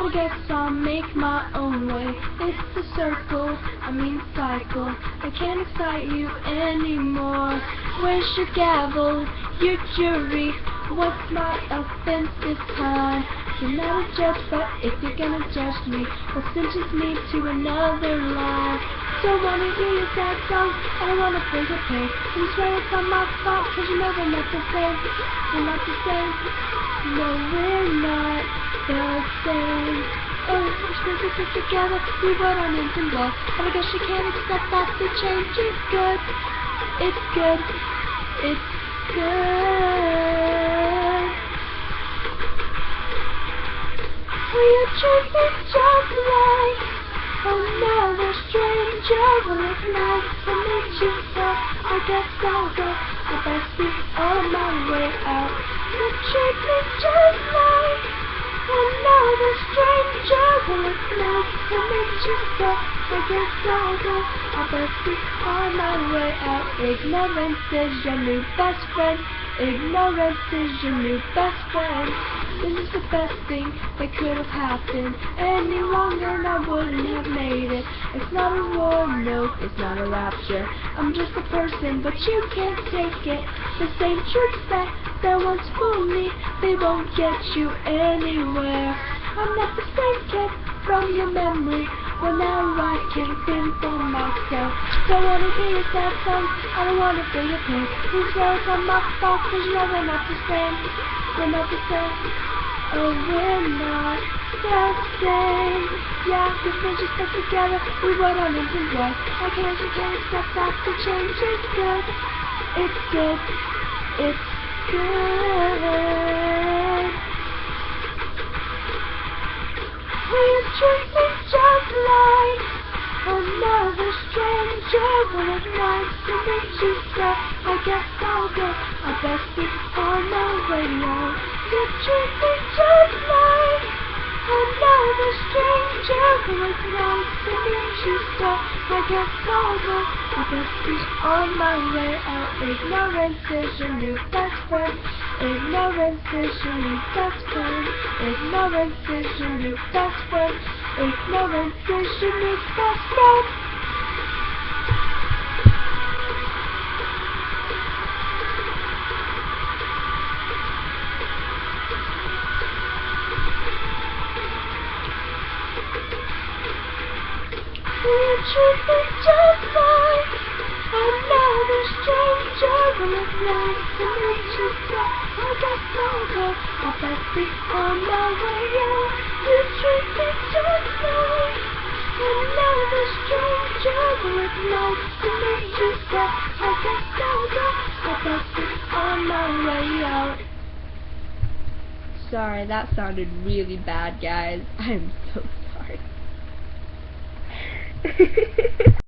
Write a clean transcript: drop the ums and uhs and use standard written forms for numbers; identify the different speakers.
Speaker 1: But I guess I'll make my own way. It's a circle, I mean cycle. I can't excite you anymore. Where's your gavel, your jury? What's my offense this time? You're not a judge, but if you're gonna judge me, well, sentence me to another life. Don't wanna hear your sad songs, I don't wanna feel your pain. You swear it's not my fault, cause you know we're not the same. We're not the same. No, we're not the same. Oh, we're supposed to stick together, we wrote our names in blood. But I guess you can't accept that the change is good. It's good. It's good. Will you treat me just like another stranger? Well, it's nice to meet you, so I guess I'll go. I best be on my way out. You treat me just like another stranger. Well, it's nice to meet you, so I guess I'll go. I best be on my way out. Ignorance is your new best friend. Ignorance is your new best friend. This is the best thing that could have happened. Any longer and I wouldn't have made it. It's not a war, no, it's not a rapture. I'm just a person, but you can't take it. The same tricks that once fooled me, they won't get you anywhere. I'm not the same kid from your memory. Well, now I can think for myself. Don't wanna hear your sad songs, I don't wanna feel your pain. You swear it's not my fault, cause you know we're not the same. We're not the same. Oh, we're not the same. Yeah, we just stuck together, we wrote our names in blood. I can't, you can't accept that the change is good. It's good. It's good. Will you treat me just like another stranger? Well, it's nice to meet you, so I guess I'll go. I best be on my way out. You treat me just like another stranger. Well, it's nice to meet you, so I guess I'll go. I best be on my way out. Ignorance is your new best friend. Ignorance is your new best friend. Ignorance is your new best friend. Ignorance is your new best friend. Will you treat me just like another stranger? Well, it's nice to meet you, so I guess I'll go. I best be on my way out. You treat me just like another stranger. Well, it's nice to meet you, so I guess I'll go. I best be on my way out. Sorry, that sounded really bad, guys. I'm so sorry.